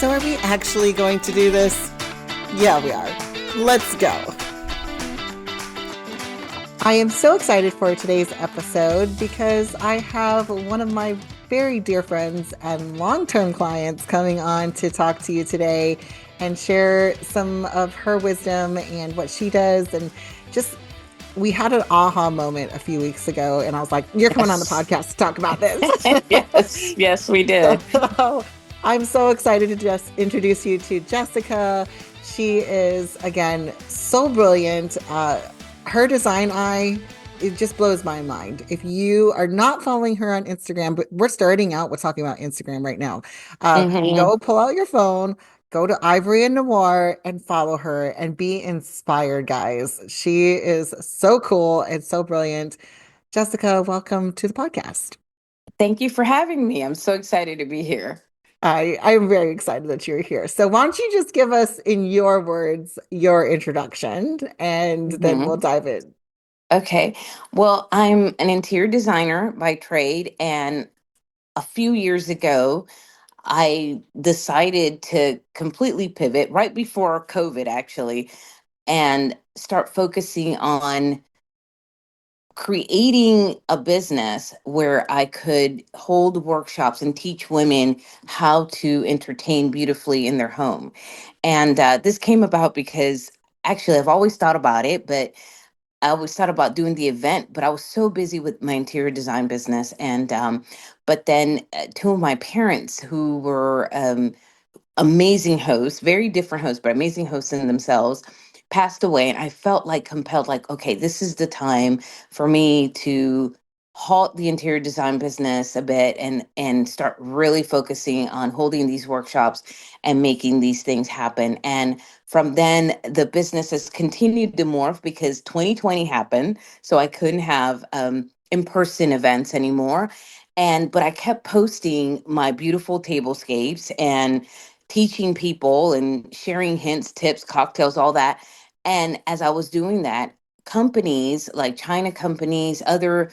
So are we actually going to do this? Yeah, we are. Let's go. I am so excited for today's episode because I have one of my very dear friends and long-term clients coming on to talk to you today and share some of her wisdom and what she does. And just, we had an aha moment a few weeks ago, and I was like, you're coming on the Yes. podcast to talk about this. Yes, yes, we did. So I'm so excited to just introduce you to Jessica. She is, again, so brilliant. Her design eye, it just blows my mind. If you are not following her on Instagram, but we're starting out with talking about Instagram right now, Hmm. go pull out your phone, go to Ivory and Noir and follow her and be inspired, guys. She is so cool and so brilliant. Jessica, welcome to the podcast. Thank you for having me. I'm so excited to be here. I'm very excited that you're here. So why don't you just give us, in your words, your introduction, and then we'll Hmm. dive in. Okay. Well, I'm an interior designer by trade, and a few years ago, I decided to completely pivot right before COVID, actually, and start focusing on creating a business where I could hold workshops and teach women how to entertain beautifully in their home. And this came about because actually I've always thought about it, but I always thought about doing the event, but I was so busy with my interior design business. And, but then two of my parents who were amazing hosts, very different hosts, but amazing hosts in themselves, passed away. And I felt like compelled, like, okay, this is the time for me to halt the interior design business a bit and start really focusing on holding these workshops and making these things happen. And from then the business has continued to morph because 2020 happened. So I couldn't have in-person events anymore. And but I kept posting my beautiful tablescapes and teaching people and sharing hints, tips, cocktails, all that. And as I was doing that, companies like China companies, other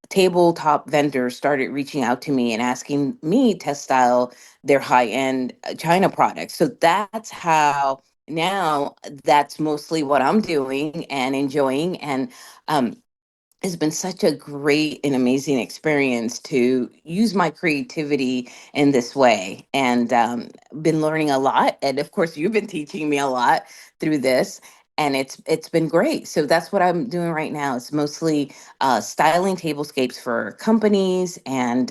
tabletop vendors started reaching out to me and asking me to style their high end China products. So that's how now that's mostly what I'm doing and enjoying. And um, it's been such a great and amazing experience to use my creativity in this way and been learning a lot, and of course you've been teaching me a lot through this, and it's been great. So that's what I'm doing right now. It's mostly styling tablescapes for companies, and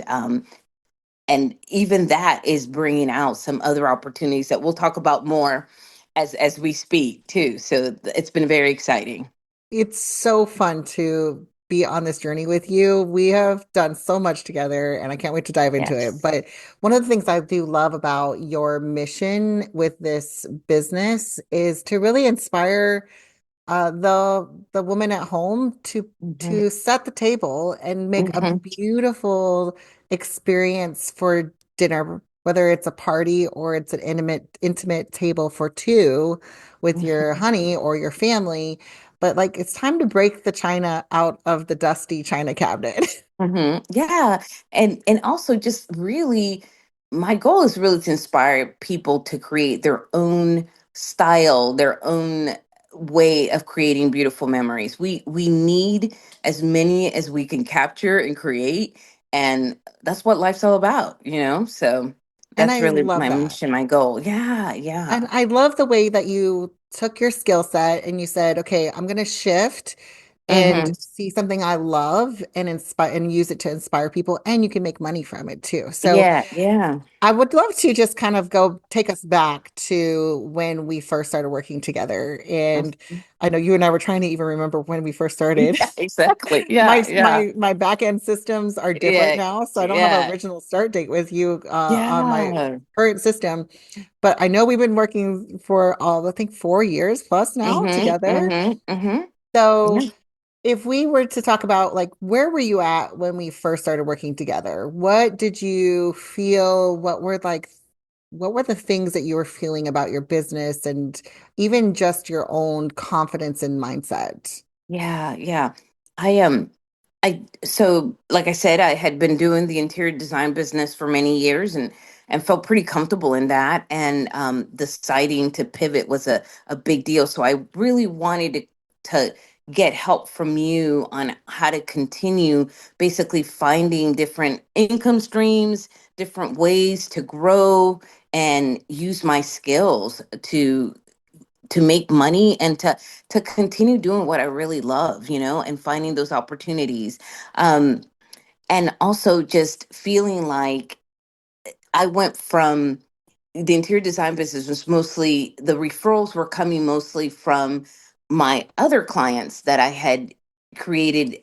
even that is bringing out some other opportunities that we'll talk about more as we speak too. So it's been very exciting. It's so fun to be on this journey with you. We have done so much together, and I can't wait to dive into it. Yes. But one of the things I do love about your mission with this business is to really inspire the woman at home Hmm. to set the table and make a Hmm. beautiful experience for dinner, whether it's a party or it's an intimate table for two with your honey or your family. But like, it's time to break the china out of the dusty china cabinet. Yeah, and also just really, my goal is really to inspire people to create their own style, their own way of creating beautiful memories. We need as many as we can capture and create, and that's what life's all about, you know? So And that's I really love my that. mission, my goal. Yeah, yeah. And I love the way that you took your skill set and you said, okay, I'm going to shift and Hmm. see something I love and inspire and use it to inspire people. And you can make money from it too. So Yeah, yeah. I would love to just kind of go take us back to when we first started working together. And Mhm. I know you and I were trying to even remember when we first started. Yeah, exactly. Yeah, My yeah. my back end systems are different Yeah, now, so I don't have an yeah. original start date with you on my Yeah. current system. But I know we've been working for all, I think, 4 years plus now Mhm, together. mhm, mhm. So Yeah. if we were to talk about like where were you at when we first started working together? What did you feel? What were the things that you were feeling about your business and even just your own confidence and mindset? Yeah, yeah. I am. So like I said, I had been doing the interior design business for many years and felt pretty comfortable in that. And deciding to pivot was a big deal. So I really wanted to get help from you on how to continue basically finding different income streams, different ways to grow and use my skills to make money and to continue doing what I really love, and finding those opportunities. Um, and also just feeling like I went from the interior design business was mostly the referrals were coming mostly from my other clients that I had created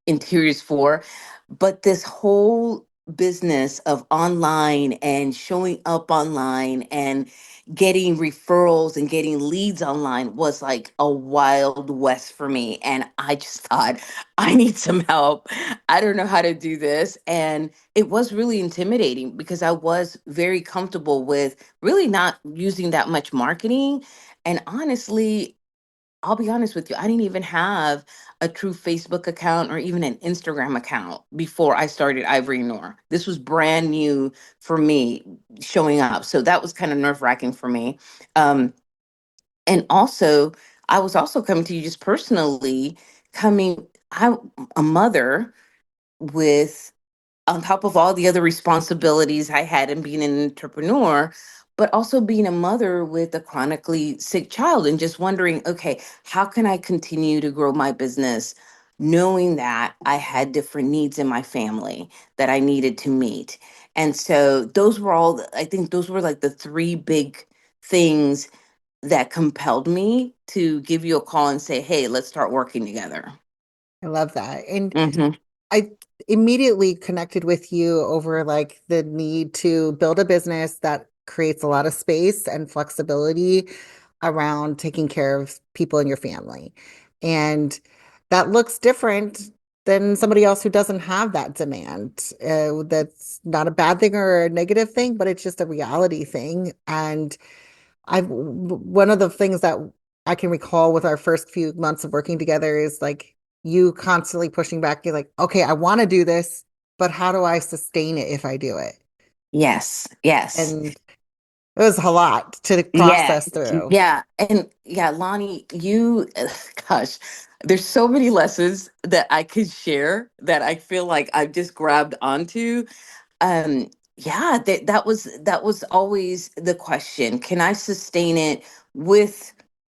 interiors for. But this whole business of online and showing up online and getting referrals and getting leads online was like a wild west for me. And I just thought, I need some help. I don't know how to do this. And it was really intimidating because I was very comfortable with really not using that much marketing. And honestly, I'll be honest with you, I didn't even have a true Facebook account or even an Instagram account before I started Ivory Noir. This was brand new for me showing up. So that was kind of nerve wracking for me. Um, and also, I was also coming to you just personally, coming, I'm a mother with on top of all the other responsibilities I had in being an entrepreneur, but also being a mother with a chronically sick child and just wondering, okay, how can I continue to grow my business knowing that I had different needs in my family that I needed to meet? And so those were all, I think those were like the three big things that compelled me to give you a call and say, hey, let's start working together. I love that. And Hmm. I immediately connected with you over like the need to build a business that creates a lot of space and flexibility around taking care of people in your family. And that looks different than somebody else who doesn't have that demand. That's not a bad thing or a negative thing, but it's just a reality thing. And one of the things that I can recall with our first few months of working together is like you constantly pushing back. You're like, okay, I want to do this, but how do I sustain it if I do it? Yes, yes. And it was a lot to Yeah, process through. yeah. And yeah, Lonnie, gosh, there's so many lessons that I could share that I feel like I've just grabbed onto. Yeah, that was always the question. Can I sustain it with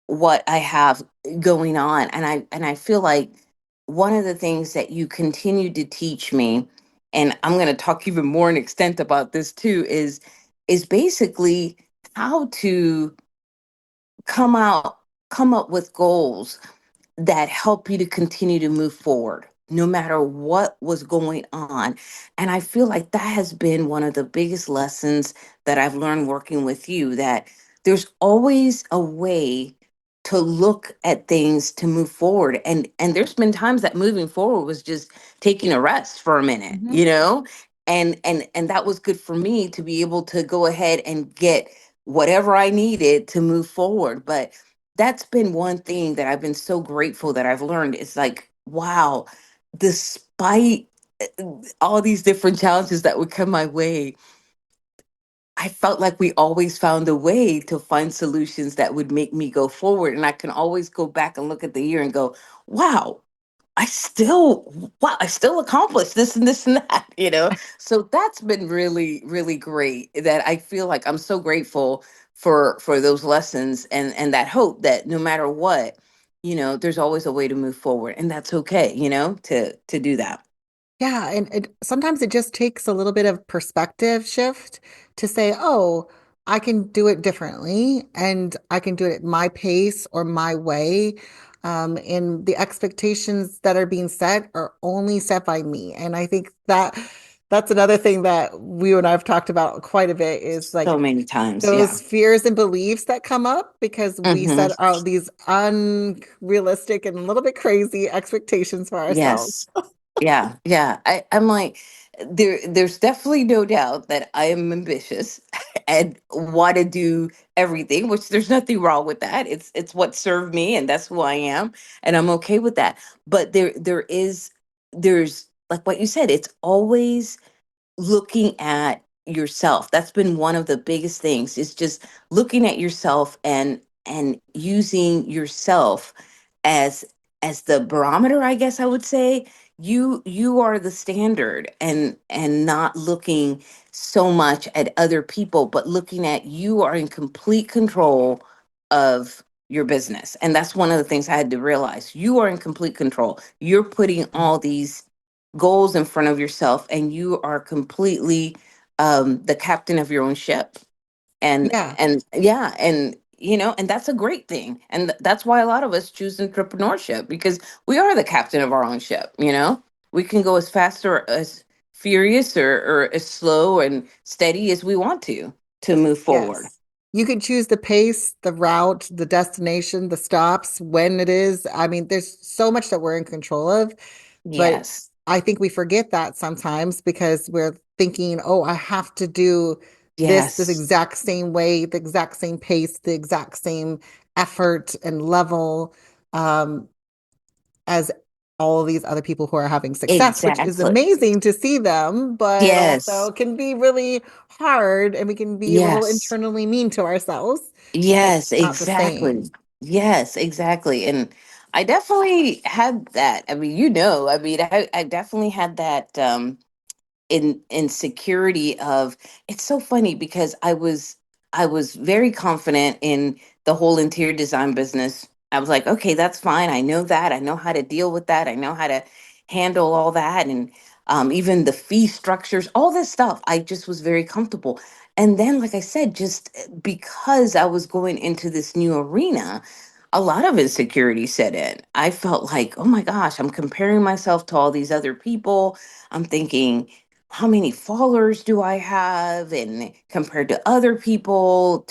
what I have going on? And I feel like one of the things that you continue to teach me, and I'm going to talk even more in extent about this too, is basically how to come out come up with goals that help you to continue to move forward no matter what was going on. And I feel like that has been one of the biggest lessons that I've learned working with you, that there's always a way to look at things to move forward. And there's been times that moving forward was just taking a rest for a minute, Mhm. and that was good for me to be able to go ahead and get whatever I needed to move forward. But that's been one thing that I've been so grateful that I've learned. It's like, wow, despite all these different challenges that would come my way, I felt like we always found a way to find solutions that would make me go forward. And I can always go back and look at the year and go, wow, I still accomplished this and this and that, So that's been really, really great, that I feel like I'm so grateful for those lessons and that hope that no matter what, there's always a way to move forward, and that's okay, to do that. Yeah, and sometimes it just takes a little bit of perspective shift to say, oh, I can do it differently and I can do it at my pace or my way. And the expectations that are being set are only set by me. And I think that that's another thing that we and I've talked about quite a bit is So like many times, yeah. those fears and beliefs that come up because we Hmm. set out these unrealistic and a little bit crazy expectations for ourselves. Yes. Yeah, yeah. I'm like, there's definitely no doubt that I am ambitious and want to do everything, which there's nothing wrong with that. It's what served me and that's who I am, and I'm okay with that. But there is there's like what you said, it's always looking at yourself. That's been one of the biggest things, is just looking at yourself and using yourself as the barometer, I guess I would say. You are the standard, and not looking so much at other people, but looking at you are in complete control of your business. And that's one of the things I had to realize. You are in complete control. You're putting all these goals in front of yourself, and you are completely the captain of your own ship. Yeah. And yeah, and and that's a great thing. And that's why a lot of us choose entrepreneurship, because we are the captain of our own ship. We can go as fast or as furious, or as slow and steady as we want to move forward. Yes. You can choose the pace, the route, the destination, the stops, when it is. I mean, there's so much that we're in control of, but Yes. I think we forget that sometimes because we're thinking, oh, I have to do this Yes. exact same way, the exact same pace, the exact same effort and level. Um, as all of these other people who are having success, which is Exactly. amazing to see them, but Yes. also can be really hard and we can be a little Yes. internally mean to ourselves when it's Yes, not the exactly. same. Yes, exactly. And I definitely had that. I mean, I mean, I definitely had that in insecurity of. It's so funny because I was very confident in the whole interior design business. I was like, okay, that's fine. I know that. I know how to deal with that. I know how to handle all that. And even the fee structures, all this stuff, I just was very comfortable. And then, like I said, just because I was going into this new arena, a lot of insecurity set in. I felt like, oh my gosh, I'm comparing myself to all these other people. I'm thinking, how many followers do I have, and compared to other people,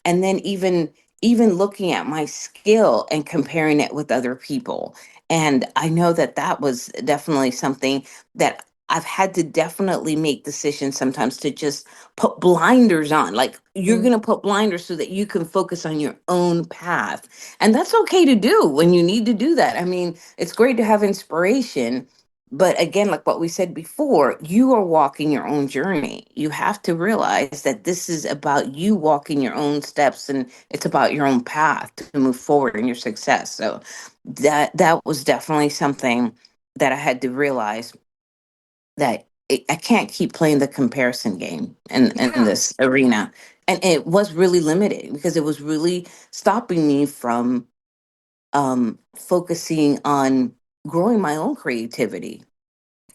and then even looking at my skill and comparing it with other people. And I know that that was definitely something that I've had to definitely make decisions sometimes to just put blinders on. Like, you're Mhm. going to put blinders so that you can focus on your own path. And that's okay to do when you need to do that. I mean, it's great to have inspiration, but again, like what we said before, you are walking your own journey. You have to realize that this is about you walking your own steps, and it's about your own path to move forward in your success. So that was definitely something that I had to realize, that I can't keep playing the comparison game in Yeah. this arena. And it was really limiting, because it was really stopping me from focusing on growing my own creativity.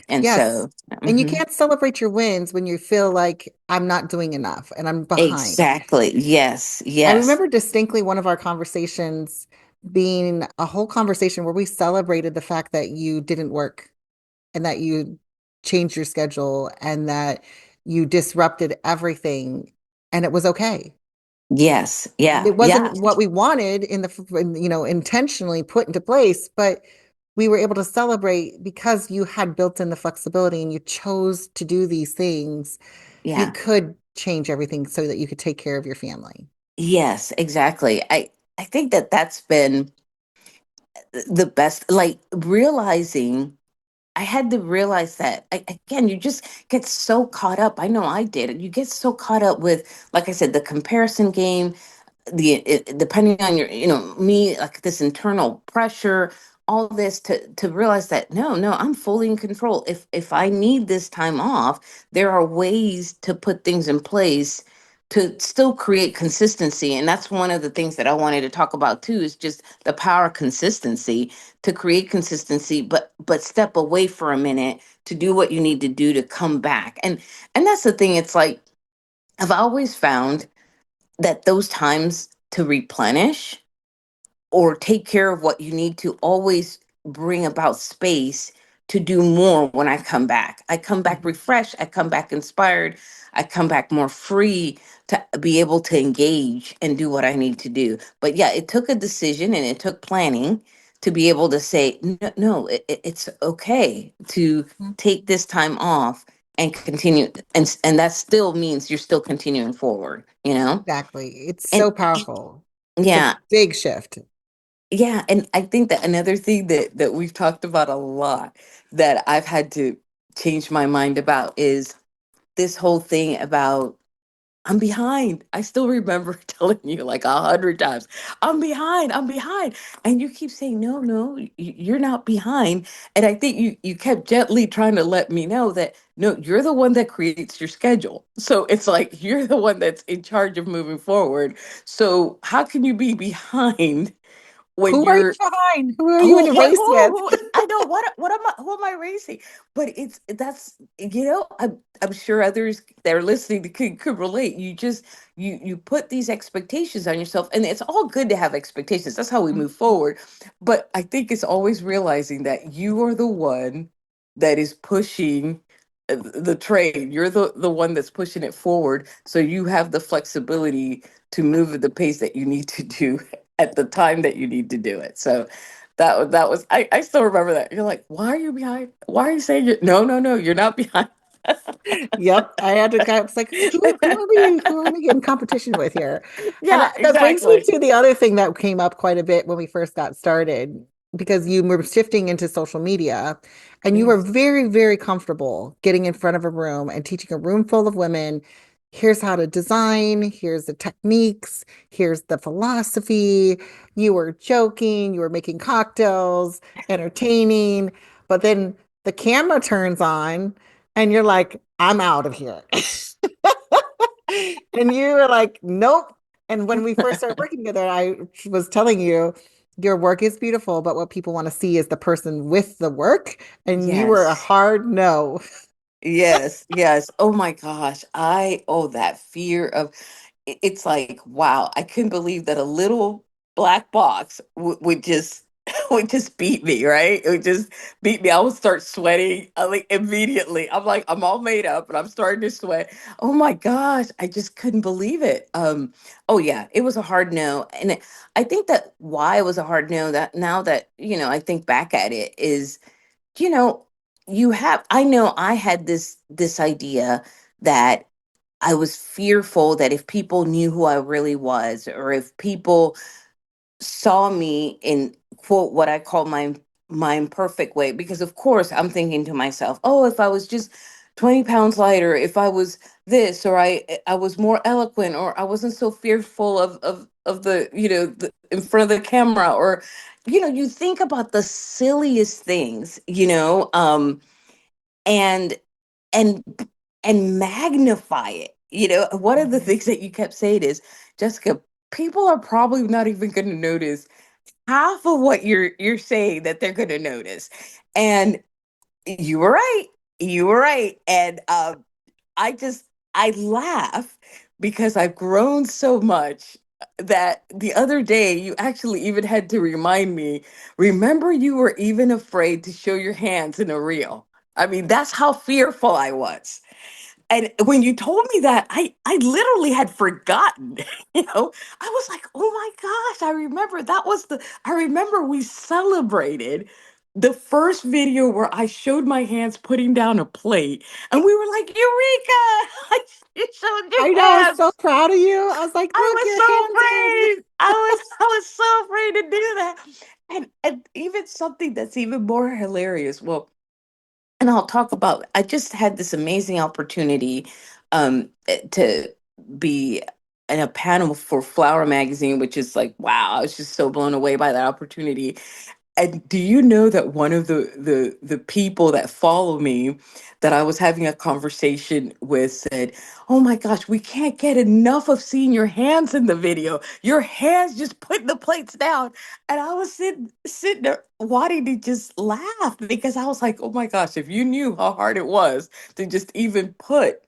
And Yes. so, And you mhm, can't celebrate your wins when you feel like I'm not doing enough and I'm behind. exactly. Yes, I yes, remember distinctly one of our conversations being a whole conversation where we celebrated the fact that you didn't work and that you changed your schedule and that you disrupted everything and it was okay. yes, yeah, It yeah, wasn't what we wanted intentionally put into place, but we were able to celebrate because you had built in the flexibility and you chose to do these things. You yeah, could change everything so that you could take care of your family. yes, exactly. I think that that's been the best, like, realizing. I had to realize that, again, you just get so caught up. I know I did. You get so caught up with, like I said, the comparison game, depending on your, me, like, this internal pressure, all this, to realize that, no, I'm fully in control. If I need this time off, there are ways to put things in place to still create consistency. And that's one of the things that I wanted to talk about too, is just the power of consistency, to create consistency, but step away for a minute to do what you need to do to come back. And that's the thing. It's like, I've always found that those times to replenish or take care of what you need to always bring about space to do more. When I come back, I come back Mhm. refreshed, I come back inspired, I come back more free to be able to engage and do what I need to do. But yeah, it took a decision and it took planning to be able to say, no, no, it's okay to Mhm. take this time off and continue. And that still means you're still continuing forward. Exactly. It's And so powerful. It's a yeah, big shift. Yeah, and I think that another thing that we've talked about a lot that I've had to change my mind about is this whole thing about I'm behind. I still remember telling you like 100 times, I'm behind, I'm behind. And you keep saying, no, no, you're not behind. And I think you kept gently trying to let me know that no, you're the one that creates your schedule. So it's like you're the one that's in charge of moving forward. So how can you be behind when Who are you you're behind? Who are you in who a what race with? who I know what am I who am I racing? But it's that's I'm sure others that are listening could relate. You just you put these expectations on yourself, and it's all good to have expectations. That's how we move forward. But I think it's always realizing that you are the one that is pushing the train. You're the one that's pushing it forward. So you have the flexibility to move at the pace that you need to do at the time that you need to do it. So that was I still remember that. You're like, why are you behind? Why are you saying you no, no, no, you're not behind. Yep, I had to go. It's like, who are we in competition with here? And Yeah, that brings me exactly. to the other thing that came up quite a bit when we first got started, because you were shifting into social media, and you were Yes. very, very comfortable getting in front of a room and teaching a room full of women. Here's how to design. Here's the techniques. Here's the philosophy. You were joking. You were making cocktails, entertaining. But then the camera turns on and you're like, I'm out of here. And you were like, nope. And when we first started working together, I was telling you, your work is beautiful, but what people want to see is the person with the work. And you were a Yes. hard no. Yes, yes. Oh my gosh. That fear of it's like, wow, I couldn't believe that a little black box would just would just beat me, right? It would just beat me. I would start sweating like immediately. I'm like, I'm all made up and I'm starting to sweat. Oh my gosh, I just couldn't believe it. Oh yeah, it was a hard no. And I think that why it was a hard no that now that, I think back at it is you know I know I had this idea that I was fearful that if people knew who I really was, or if people saw me in quote what I call my imperfect way, because of course I'm thinking to myself, oh, if I was just 20 pounds lighter, if I was this, or I was more eloquent, or I wasn't so fearful of the in front of the camera, or you think about the silliest things, and and and magnify it. One of the Mhm. things that you kept saying is, Jessica, people are probably not even going to notice half of what you're saying that they're going to notice. And you were right. You were right. And I just I laugh because I've grown so much that the other day you actually even had to remind me, remember you were even afraid to show your hands in a reel. I mean, that's how fearful I was. And when you told me that, I literally had forgotten. I was like, oh my gosh, I remember we celebrated the first video where I showed my hands putting down a plate, and we were like, Eureka! You showed I your know, I was so hands. proud of you. I was like, I look, was your so hands in. afraid. I was so afraid to do that. And even something that's even more hilarious. Well, and I'll talk about I just had this amazing opportunity to be in a panel for Flower Magazine, which is like, wow, I was just so blown away by that opportunity. And do you know that one of the people that follow me that I was having a conversation with said, "Oh my gosh, we can't get enough of seeing your hands in the video. Your hands just putting the plates down." And I was sitting there wanting to just laugh because I was like, "Oh my gosh, if you knew how hard it was to just even put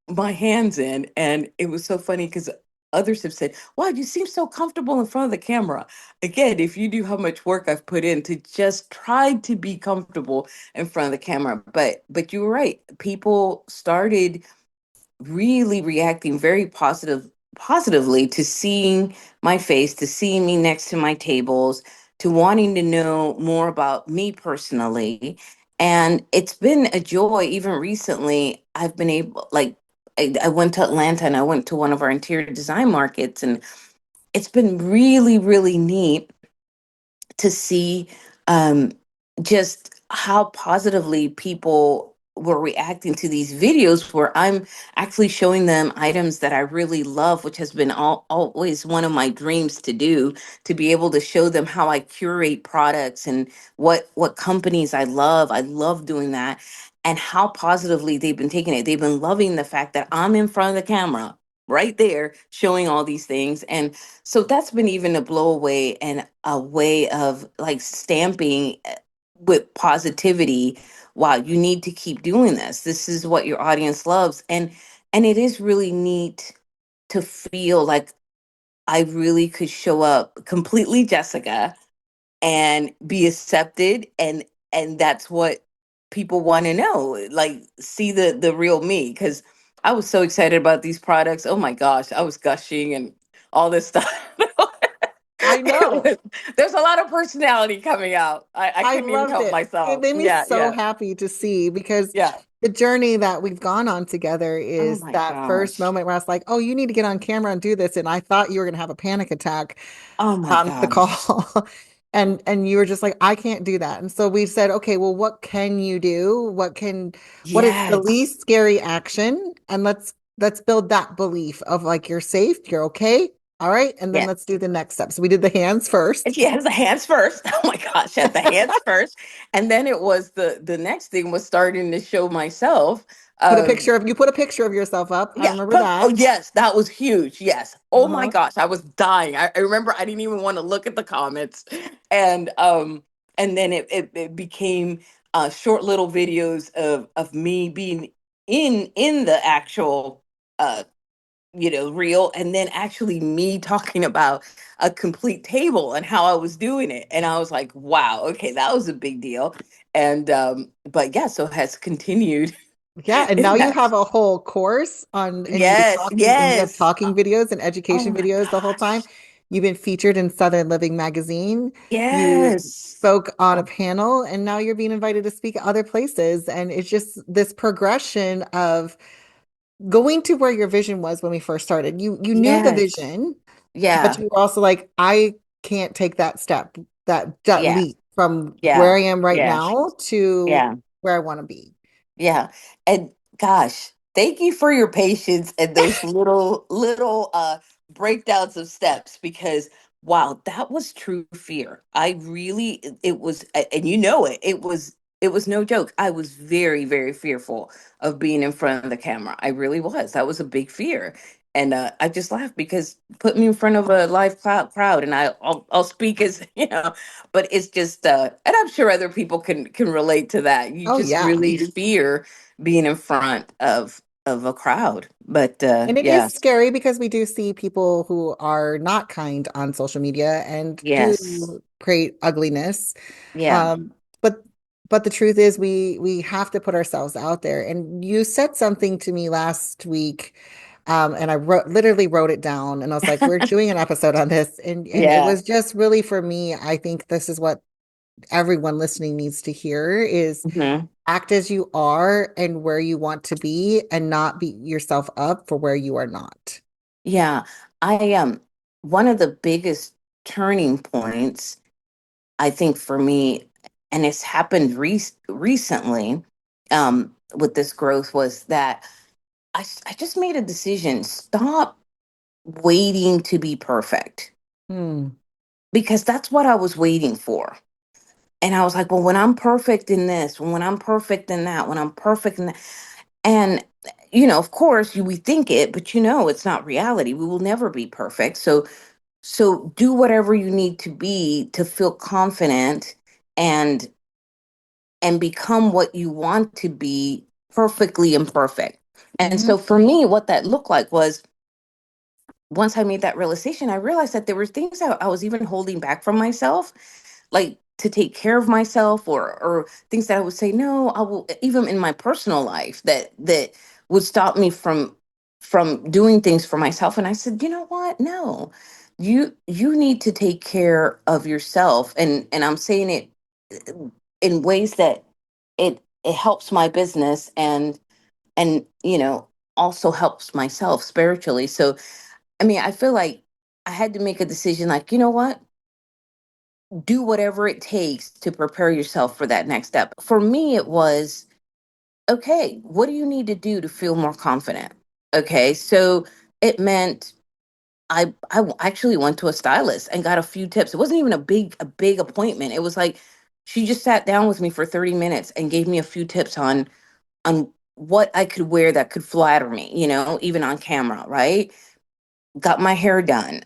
my hands in." And it was so funny because others have said, "Wow, you seem so comfortable in front of the camera." Again, if you knew how much work I've put in to just try to be comfortable in front of the camera. But you were right. People started really reacting very positively to seeing my face, to seeing me next to my tables, to wanting to know more about me personally. And it's been a joy. Even recently, I've been able like I went to Atlanta and I went to one of our interior design markets, and it's been really, really neat to see um, just how positively people were reacting to these videos where I'm actually showing them items that I really love, which has been always one of my dreams to do, to be able to show them how I curate products and what companies I love. I love doing that, and how positively they've been taking it. They've been loving the fact that I'm in front of the camera right there showing all these things. And so that's been even a blow away and a way of like stamping with positivity. Wow, you need to keep doing this. This is what your audience loves. And it is really neat to feel like I really could show up completely Jessica and be accepted, and that's what people want to know, like see the real me, because I was so excited about these products. Oh my gosh, I was gushing and all this stuff. I know. There's a lot of personality coming out. I I couldn't even loved help it. It myself. made me Yeah, so yeah, happy to see because yeah. the journey that we've gone on together Oh is my that first gosh. moment where I was like, "Oh, you need to get on camera and do this," and I thought you were going to have a panic attack Oh my on the gosh. call, and you were just like, "I can't do that." And so we said, "Okay, well, what can you do? What is the Yes. least scary action? And let's build that belief of like you're safe, you're okay, all right, and then Yeah. let's do the next step." So we did the hands first. She has the hands first. Oh my gosh, had the hands first. And then it was the next thing was starting to show myself. Um You put a picture of yourself up. I yeah, remember oh that. yes, that was huge. Yes. Oh my Uh-huh. gosh, I was dying. I remember I didn't even want to look at the comments. And and then it became short little videos of me being in the actual uh reel, and then actually me talking about a complete table and how I was doing it. And I was like, wow, okay, that was a big deal. And but yeah, so it has continued Yeah, and now in you that. have a whole course on, and Yes, you have yes. talking videos and Oh education my videos the whole time. gosh. You've been featured in Southern Living magazine. You Yes. spoke on a Oh, panel, and now you're being invited to speak at other places. And it's just this progression of going to where your vision was when we first started. You knew the yes. vision, but Yeah. you were also like, I can't take that step, that Yeah. leap from where Yeah. I am right Yeah. now to Yeah. where I want to be. Yeah. And gosh, thank you for your patience and those little breakdowns of steps, because wow, that was true fear. I really it was and you know it. It was no joke. I was very very fearful of being in front of the camera. I really was. That was a big fear. And I just laughed because put me in front of a live crowd and I'll speak as, but it's just and I'm sure other people can relate to that. You Oh just yeah. really fear being in front of a crowd. But And it is yeah. scary because we do see people who are not kind on social media and Yes. do create ugliness. Yeah. Um, but the truth is we have to put ourselves out there. And you said something to me last week, and I literally wrote it down and I was like, we're doing an episode on this. And it Yeah. was just really for me, I think this is what everyone listening needs to hear is Hmm. act as you are and where you want to be and not beat yourself up for where you are not. Yeah. I One of the biggest turning points, I think, for me, and it's happened recently with this growth, was that I just made a decision. Stop waiting to be perfect, Hmm. because that's what I was waiting for. And I was like, well, when I'm perfect in this, when I'm perfect in that, when I'm perfect in that. And, of course, we think it, but it's not reality. We will never be perfect. So do whatever you need to be to feel confident and become what you want to be, perfectly imperfect. And Hmm. so for me, what that looked like was, once I made that realization, I realized that there were things that I was even holding back from myself, like to take care of myself, or things that I would say no, I will, even in my personal life, that would stop me from doing things for myself. And I said, you know what? No. You need to take care of yourself, and I'm saying it in ways that it helps my business, and also helps myself spiritually. So I mean, I feel like I had to make a decision, like, you know what? do whatever it takes to prepare yourself for that next step. For me, it was, okay, what do you need to do to feel more confident? Okay, so it meant actually went to a stylist and got a few tips. It wasn't even a big appointment. It was like she just sat down with me for 30 minutes and gave me a few tips on what I could wear that could flatter me, even on camera, right? Got my hair done,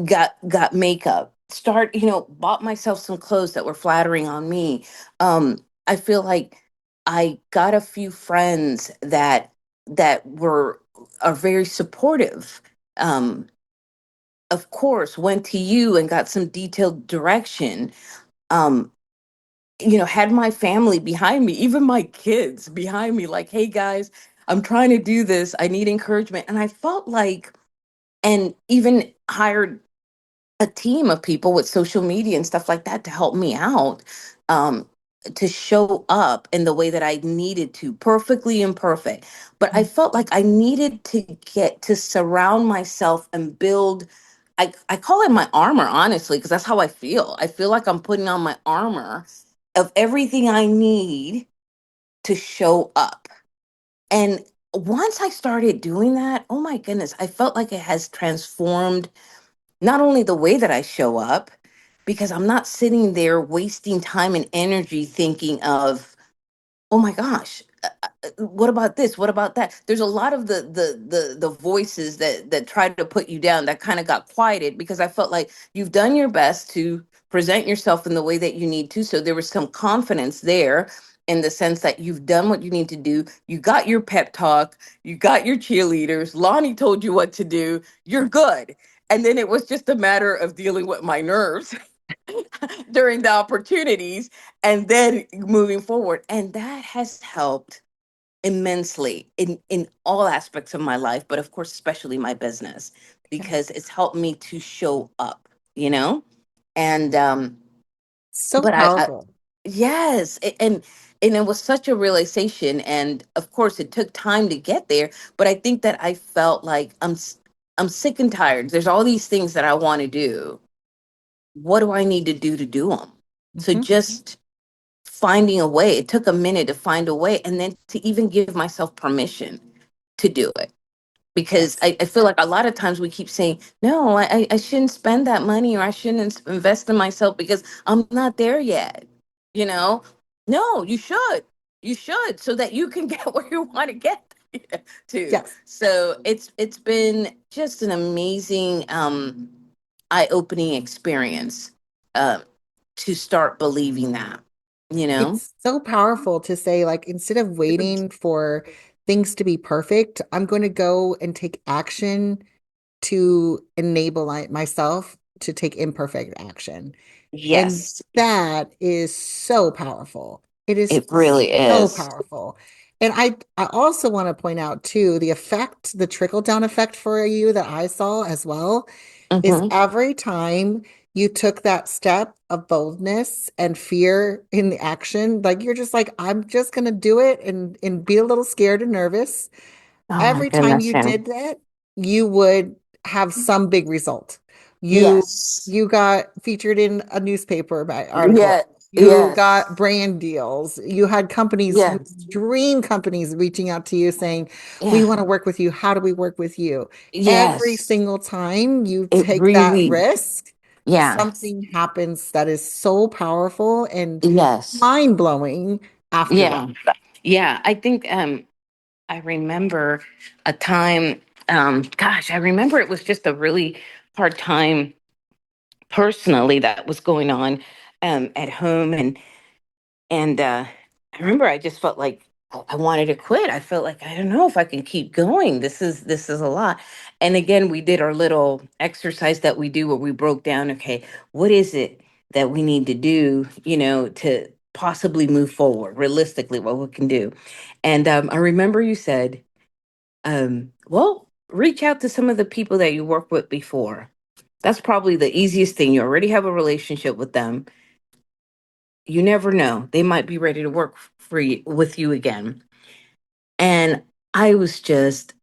got makeup, bought myself some clothes that were flattering on me. I feel like I got a few friends that were are very supportive. Um, of course, went to you and got some detailed direction. Um, had my family behind me, even my kids behind me, like, hey guys, I'm trying to do this. I need encouragement. And I felt like, and even hired a team of people with social media and stuff like that to help me out, um, to show up in the way that I needed to, perfectly imperfect. But I felt like I needed to get to surround myself and build. I call it my armor, honestly, because that's how I feel. I feel like I'm putting on my armor of everything I need to show up. And once I started doing that, oh my goodness, I felt like it has transformed not only the way that I show up, because I'm not sitting there wasting time and energy thinking of, oh my gosh, what about this, what about that. There's a lot of the voices that try to put you down that kind of got quieted, because I felt like you've done your best to present yourself in the way that you need to, so there was some confidence there, in the sense that you've done what you need to do. You got your pep talk, you got your cheerleaders, Lonnie told you what to do, you're good. And then it was just a matter of dealing with my nerves during the opportunities, and then moving forward. And that has helped immensely in all aspects of my life, but of course especially my business, because Yes. it's helped me to show up, you know and So but I powerful. yes, and it was such a realization, and of course it took time to get there, but I think that I felt like I'm sick and tired. There's all these things that I want to do. What do I need to do them? So Mhm. just finding a way. It took a minute to find a way, and then to even give myself permission to do it. Because Yes. I feel like a lot of times we keep saying, no, I shouldn't spend that money, or I shouldn't invest in myself because I'm not there yet. You know, no, you should. You should, so that you can get where you want to get to. Yes. So it's been just an amazing, eye-opening experience, uh, to start believing that, you know? It's so powerful to say, like, instead of waiting for things to be perfect, I'm going to go and take action to enable myself to take imperfect action. And Yes, that is so powerful. It is it really so is. powerful. And I also want to point out too, the effect, the trickle down effect for you that I saw as well is Hmm. every time you took that step of boldness and fear in the action, like you're just like, I'm just gonna do it and be a little scared and nervous. Oh my Every time goodness, you Shannon. did that, you would have some big result. You Yes. you got featured in a newspaper article. Yeah. You Yes. got brand deals. You had companies, Yes. dream companies reaching out to you saying, "We Yeah. want to work with you. How do we work with you?" Every Yes. single time you It take that really. risk, Yeah. something happens that is so powerful and Yes. mind-blowing after that. Yeah. Yeah. I think I remember a time, gosh, I remember it was just a really hard time personally that was going on at home, and I remember I just felt like I wanted to quit. I felt like I don't know if I can keep going. This is a lot. And again, we did our little exercise that we do where we broke down, okay, what is it that we need to do, to possibly move forward realistically, what we can do. And I remember you said, well, reach out to some of the people that you worked with before. That's probably the easiest thing. You already have a relationship with them. You never know. They might be ready to work for you, with you again. And I was just,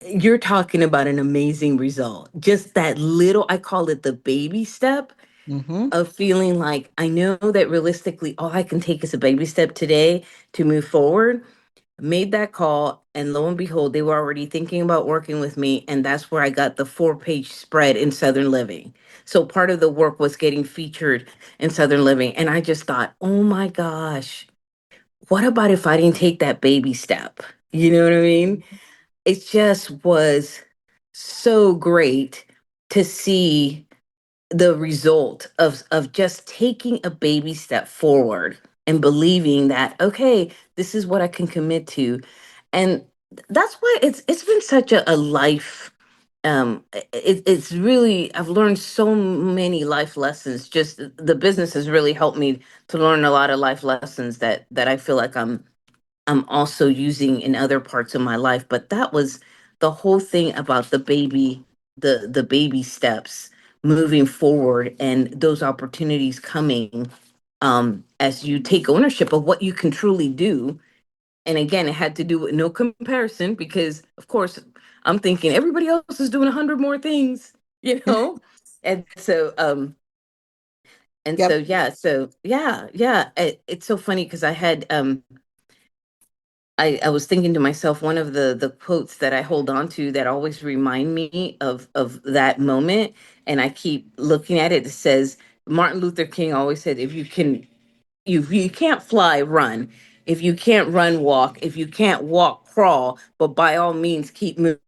you're talking about an amazing result. Just that little, I call it the baby step. Mm-hmm. of feeling like I know that realistically all I can take is a baby step today to move forward. Made that call, and lo and behold, they were already thinking about working with me. And that's where I got the 4-page spread in Southern Living. So part of the work was getting featured in Southern Living. And I just thought, oh my gosh, what about if I didn't take that baby step? You know what I mean? It just was so great to see the result of just taking a baby step forward and believing that, okay, this is what I can commit to. And that's why it's been such a life, it's really, I've learned so many life lessons. Just the business has really helped me to learn a lot of life lessons that I feel like I'm also using in other parts of my life. But that was the whole thing about the baby steps moving forward and those opportunities coming, as you take ownership of what you can truly do. And again, it had to do with no comparison, because of course I'm thinking everybody else is doing 100 more things, you know? And so Yep. it's so funny because I was thinking to myself, one of the quotes that I hold on to that always remind me of that moment, and I keep looking at it. It says, Martin Luther King always said, if you can't fly, run. If you can't run, walk. If you can't walk, crawl. But by all means, keep moving.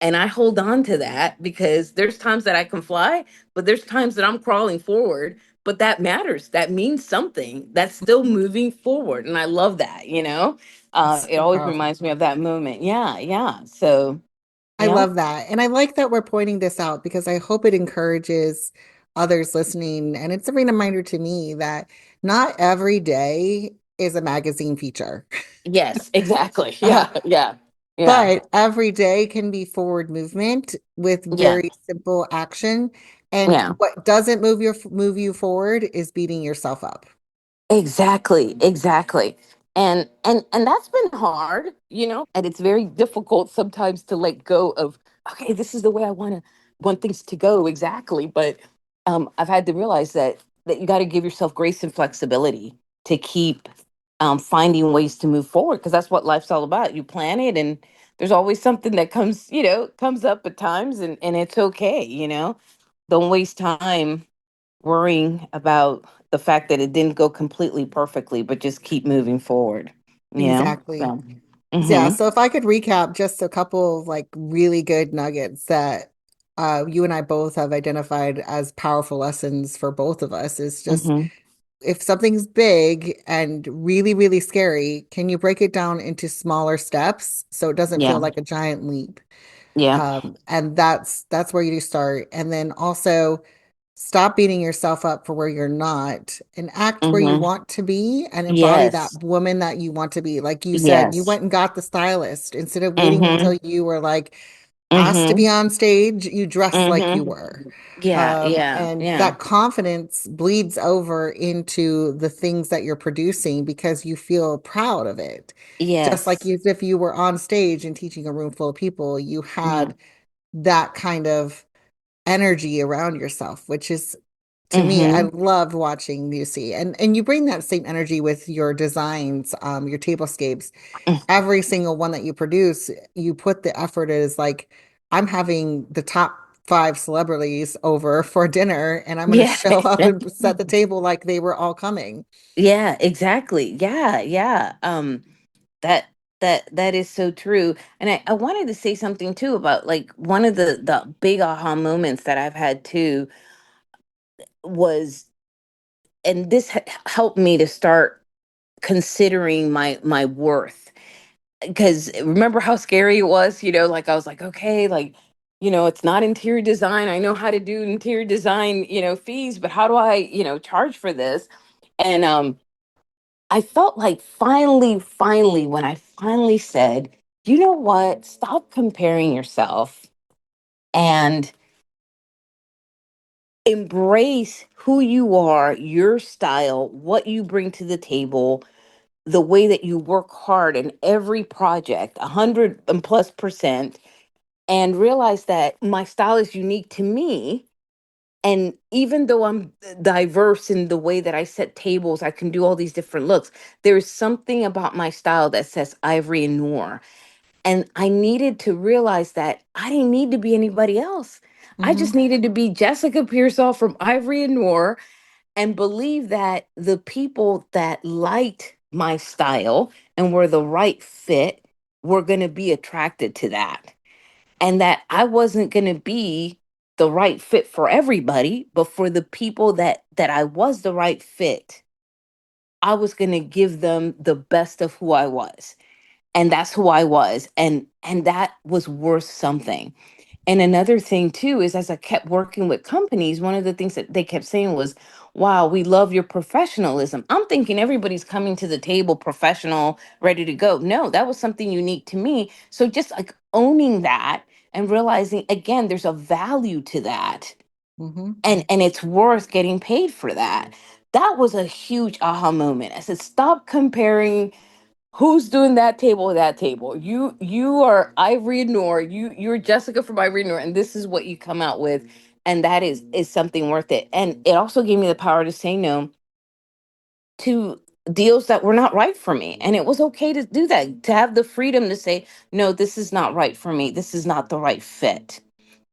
And I hold on to that because there's times that I can fly, but there's times that I'm crawling forward. But that matters. That means something. That's still moving forward. And I love that, you know? It's It so always powerful. reminds me of that moment. Yeah, yeah. So, I yeah. love that. And I like that we're pointing this out because I hope it encourages others listening. And it's a reminder to me that not every day is a magazine feature. Yes, exactly. Uh, Yeah, yeah, yeah, but every day can be forward movement with yeah, very simple action. And yeah. what doesn't move you forward is beating yourself up. Exactly, exactly. And that's been hard, and it's very difficult sometimes to let go of, okay, this is the way I want things to go exactly. But I've had to realize that you got to give yourself grace and flexibility to keep finding ways to move forward, because that's what life's all about. You plan it, and there's always something that comes up at times, and it's okay. Don't waste time worrying about the fact that it didn't go completely perfectly, but just keep moving forward. Exactly. So, Yeah, hmm so if I could recap just a couple of like really good nuggets that you and I both have identified as powerful lessons for both of us is just hmm if something's big and really, really scary, can you break it down into smaller steps so it doesn't feel yeah, like a giant leap? yeah, And that's where you start. And then also stop beating yourself up for where you're not and act where you hmm want to be and embody that yes, woman that you want to be. Like you said, you yes, went and got the stylist instead of waiting hmm until you were like asked to be hmm on stage, you dressed like you hmm were. yeah, yeah, And yeah, that confidence bleeds over into the things that you're producing because you feel proud of it. Just like yes, as if you were on stage and teaching a room full of people, you yeah, had that kind of energy around yourself, which is to me, I hmm love watching you see. And you bring that same energy with your designs, your tablescapes. Every single one that you produce, you put the effort as like, I'm having the top five celebrities over for dinner, and I'm going to yeah, show up and set the table like they were all coming. yeah, exactly, yeah, yeah. That that is so true. And I wanted to say something too about, like, one of the big aha moments that I've had too was, and this helped me to start considering my worth. Because remember how scary it was, like I was like, okay, like, it's not interior design. I know how to do interior design, fees, but how do I, charge for this? And I felt like finally, when I finally said, you know what, stop comparing yourself and embrace who you are, your style, what you bring to the table, the way that you work hard in every project, 100 and plus percent, and realize that my style is unique to me. And even though I'm diverse in the way that I set tables, I can do all these different looks. There's something about my style that says ivory and noir. And I needed to realize that I didn't need to be anybody else. I Hmm. just needed to be Jessica Pearsall from Ivory and Noir, and believe that the people that liked my style and were the right fit were going to be attracted to that. And that I wasn't going to be the right fit for everybody, but for the people that I was the right fit, I was going to give them the best of who I was. And that's who I was. And that was worth something. And another thing too is, as I kept working with companies, one of the things that they kept saying was, "Wow, we love your professionalism." I'm thinking everybody's coming to the table professional, ready to go. No, that was something unique to me. So just like owning that and realizing again, there's a value to that. Hmm. And it's worth getting paid for that. That was a huge aha moment. I said, stop comparing who's doing that table with that table. You are Ivory Noor. You're Jessica from Ivory Noor, and this is what you come out with, and that is something worth it. And it also gave me the power to say no to deals that were not right for me, and it was okay to do that. To have the freedom to say no, this is not right for me. This is not the right fit.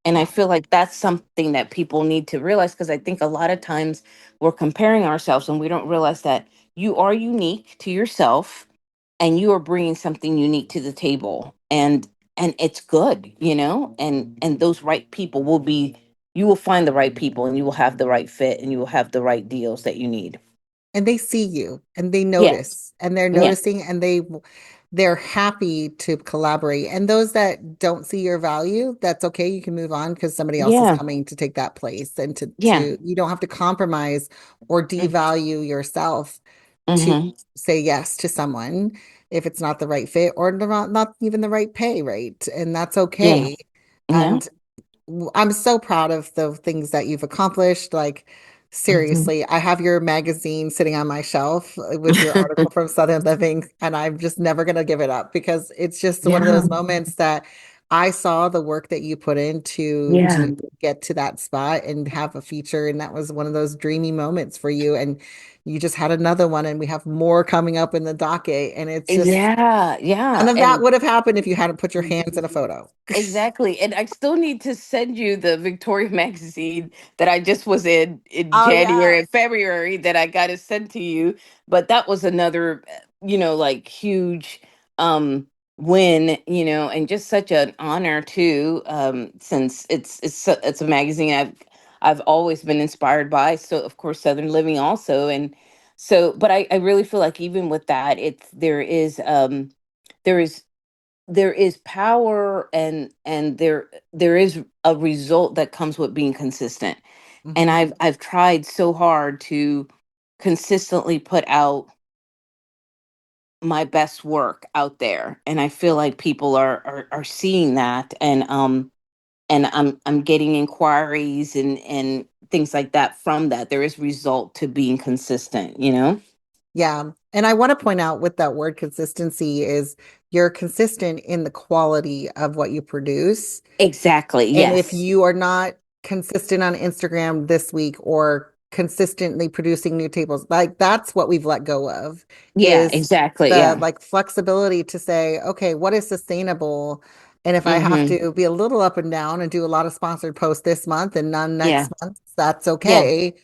And I Yeah. feel like that's something that people need to realize, because I think a lot of times we're comparing ourselves and we don't realize that you are unique to yourself and you are bringing something unique to the table, and it's good, and those right people will be, you will find the right people and you will have the right fit and you will have the right deals that you need. And they see you and they Yes. notice and they're Yeah. noticing and they're happy to collaborate. And those that don't see your value, that's okay. You can move on because somebody else is Yeah. coming to take that place, and Yeah. you don't have to compromise or devalue yourself to Mm-hmm. say yes to someone if it's not the right fit or not even the right pay, right? And that's Yeah. okay. Yeah. And I'm so proud of the things that you've accomplished. Like, Mm-hmm. seriously, I have your magazine sitting on my shelf with your article from Southern Living, and I'm just never going to give it up because it's just one of Yeah. those moments that I saw the work that you put in Yeah. to get to that spot and have a feature, and that was one of those dreamy moments for you. And you just had another one, and we have more coming up in the docket, and it's just Yeah. none Yeah. of that And would have happened if you hadn't put your hands in a photo. exactly. And I still need to send you the Victoria magazine that I just was in Oh January yeah. and February that I got to send to you. But that was another, like huge um win, and just such an honor too, since it's a magazine I've always been inspired by. So of course Southern Living also. And so, but I really feel like even with that, there is there is power, and there is a result that comes with being consistent. And Hmm. I've tried so hard to consistently put out my best work out there, and I feel like people are seeing that, and I'm getting inquiries and things like that. From that, there is result to being consistent. Yeah. And I want to point out with that word consistency is you're consistent in the quality of what you produce. Exactly. And if Yes. you are not consistent on Instagram this week or consistently producing new tables, like that's what we've let go of Yeah, is exactly. the Yeah. like flexibility to say, okay, what is sustainable? And if I have Mm-hmm. to be a little up and down and do a lot of sponsored posts this month and none Yeah. next month, that's Yeah. okay.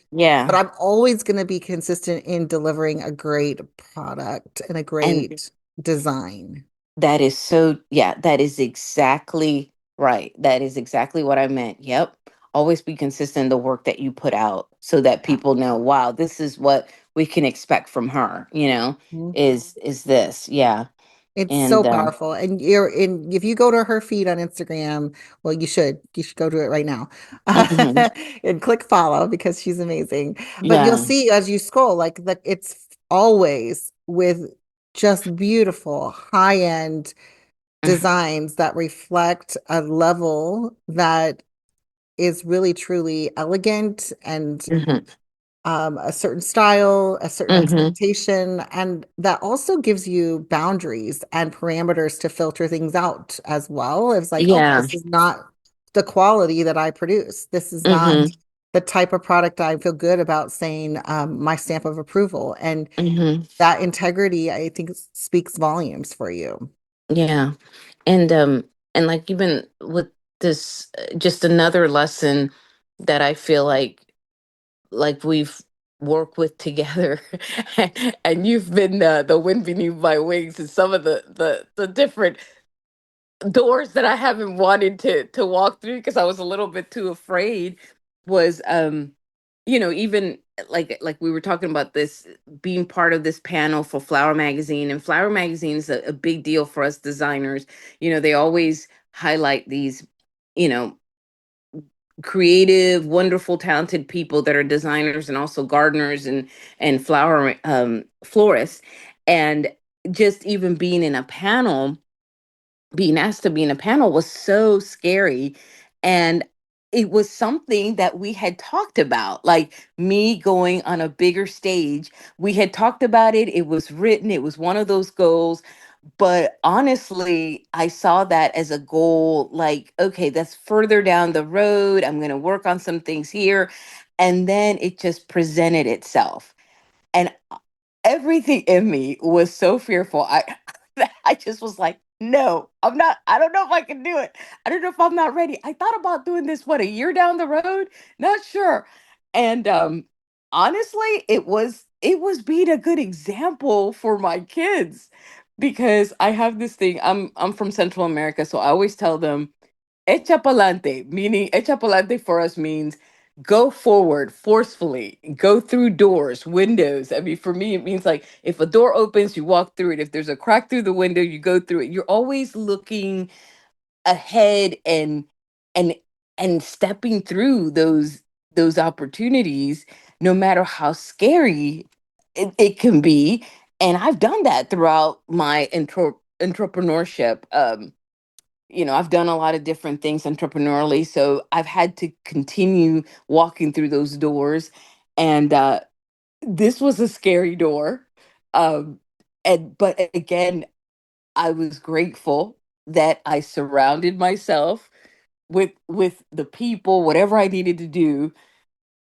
But Yeah. I'm always going to be consistent in delivering a great product and a And great design. that is so, yeah, that is exactly right. That is exactly what I meant. Yep. Always be consistent in the work that you put out so that Yeah. people know, wow, this is what we can expect from her, Mhm. is this. Yeah. It's so And powerful. And you're in, if you go to her feed on Instagram, well, you should go do it right now mhm. and click follow because she's amazing. But you'll Yeah. see as you scroll, like it's always with just beautiful high-end designs that reflect a level that is really truly elegant and Hmm. a certain style, a certain Hmm. expectation, and that also gives you boundaries and parameters to filter things out as well. It's like, oh, Yeah. this is not the quality that I produce. This is not Hmm. the type of product I feel good about saying my stamp of approval. And Hmm. that integrity, I think, speaks volumes for you. Yeah. And like even with this, just another lesson that I feel like we've worked with together, and you've been the wind beneath my wings, and some of the different doors that I haven't wanted to walk through because I was a little bit too afraid, was even like we were talking about this, being part of this panel for Flower Magazine. And Flower Magazine is a big deal for us designers. They always highlight these, you know creative, wonderful, talented people that are designers and also gardeners and flower florists. And just even being asked to be in a panel was so scary. And it was something that we had talked about, like me going on a bigger stage. We had talked about it. It was written. It was one of those goals. But honestly, I saw that as a goal, like, okay, that's further down the road. I'm going to work on some things here. And then it just presented itself. And everything in me was so fearful. I just was like, no, I'm not. I don't know if I can do it. I don't know if I'm not ready. I thought about doing this, what, a year down the road? Not sure. And honestly, it was being a good example for my kids, because I have this thing. I'm from Central America, so I always tell them, echa pa'lante, meaning echa pa'lante for us means go forward forcefully, go through doors, windows. I mean, for me, it means like if a door opens, you walk through it. If there's a crack through the window, you go through it. You're always looking ahead and and stepping through those opportunities, no matter how scary it can be. And I've done that throughout my entrepreneurship. I've done a lot of different things entrepreneurially, so I've had to continue walking through those doors. And this was a scary door. Um, but again, I was grateful that I surrounded myself with the people, whatever I needed to do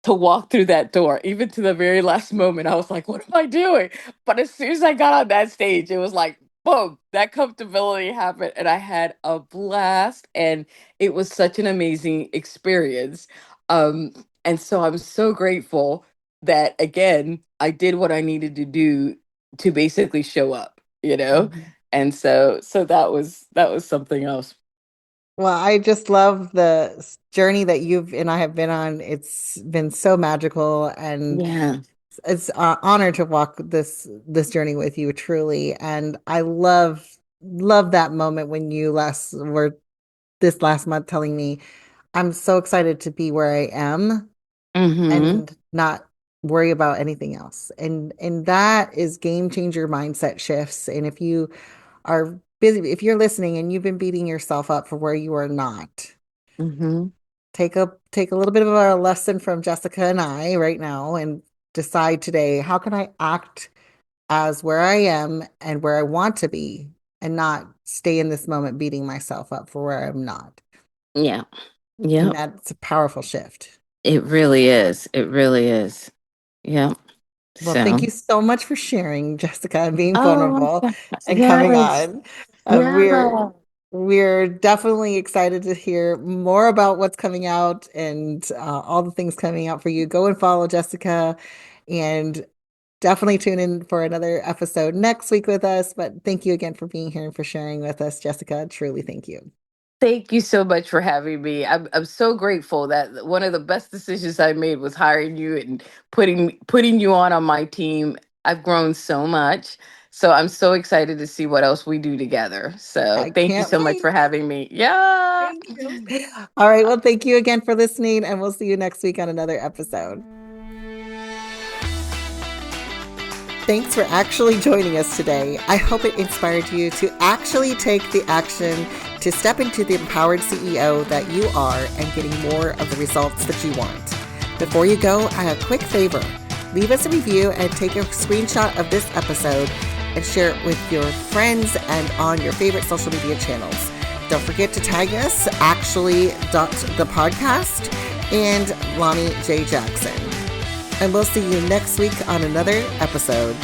to walk through that door. Even to the very last moment, I was like, what am I doing? But as soon as I got on that stage, it was like, boom, that comfortability happened. And I had a blast. And it was such an amazing experience. Um, and so I'm so grateful that, again, I did what I needed to do to basically show up, you know? Mhm. And so that was something else. Well, I just love the journey that you've and I have been on. It's been so magical, and Yeah. it's an honor to walk this journey with you, truly. And I love that moment when you last were this last month telling me, I'm so excited to be where I am Mm-hmm. and not worry about anything else. And that is game changer mindset shifts. And if you are busy, if you're listening and you've been beating yourself up for where you are not, Mm-hmm. take a little bit of a lesson from Jessica and I right now and decide today, how can I act as where I am and where I want to be, and not stay in this moment beating myself up for where I'm not. Yeah. And Yep. that's a powerful shift. It really is. It really is. Yeah. Well, thank So, you so much for sharing, Jessica, and being oh my vulnerable gosh. and coming Yes. on. Uh, we're Yeah. we're definitely excited to hear more about what's coming out and all the things coming out for you. Go and follow Jessica, and definitely tune in for another episode next week with us. But thank you again for being here and for sharing with us, Jessica. Truly, thank you. Thank you so much for having me. I'm so grateful that one of the best decisions I made was hiring you and putting you on my team. I've grown so much. So I'm so excited to see what else we do together. So I thank you can't so much wait. for having me. Yeah. Thank you. All right. Well, thank you again for listening, and we'll see you next week on another episode. Thanks for actually joining us today. I hope it inspired you to actually take the action to step into the empowered CEO that you are and getting more of the results that you want. Before you go, I have a quick favor. Leave us a review and take a screenshot of this episode and share it with your friends and on your favorite social media channels. Don't forget to tag us, actually.thepodcast, and Lonnie J. Jackson. And we'll see you next week on another episode.